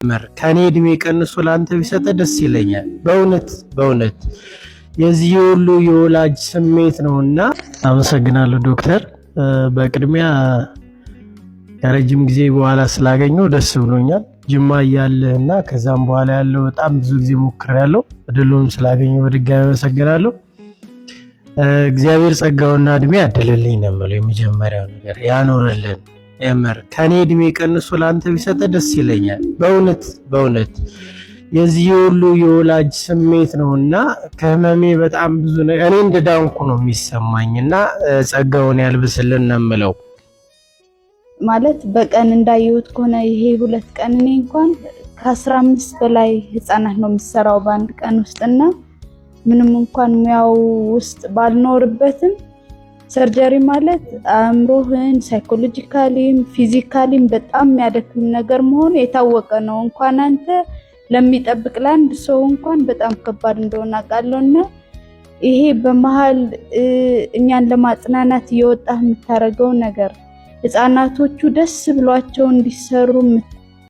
ከኔ እድሜ ቀንሶ ላንተ ቢሰጥ ደስ ይለኛል። በእውነት የዚህ ሁሉ የወላጅ ስሜት ነውና አመሰግናለሁ ዶክተር። በቅድሚያ ከረጅም ጊዜ በኋላ ስላገኘው ደስ ብሎኛል። ጅማ እያለህና ከዛም በኋላ ያለው በጣም ብዙ ጊዜ ሞክሬያለሁ። እድሉን ስላገኘው በድጋሚ አመሰግናለሁ። እግዚአብሔር ጸጋውና እድሜ ያደለልኝ ነው የምለው። የመጀመሪያው ነገር ያኖርልን። የምር ከኔ እድሜ ቀንሶ ላንተ ቢሰጥ ደስ ይለኛል። በእውነት የዚህ ሁሉ የወላጅ ስሜት ነውና ከህመሜ በጣም ብዙ ነገር እኔ እንደዳንኩ ነው የሚሰማኝና ጸጋውን ያልብስልን ነው የምለው። ማለት በቀን እንዳየሁት ከሆነ ይሄ 2 ቀን እኔ እንኳን ከ15 በላይ ህፃናት ነው የምሰራው በአንድ ቀን ውስጥና ምንም እንኳን ሙያው ውስጥ ባልኖርበትም ሰርጀሪ ማለት አእምሮህን ሳይኮሎጂካሊም ፊዚካሊም በጣም የሚያደክም ነገር መሆኑ የታወቀ ነው። እንኳን አንተ ለሚጠብቅ ለአንድ ሰው እንኳን በጣም ከባድ እንደሆነ አውቃለሁና ይሄ በመሃል እኛን ለማጽናናት እየወጣህ የምታረገው ነገር ህፃናቶቹ ደስ ብሏቸው እንዲሰሩ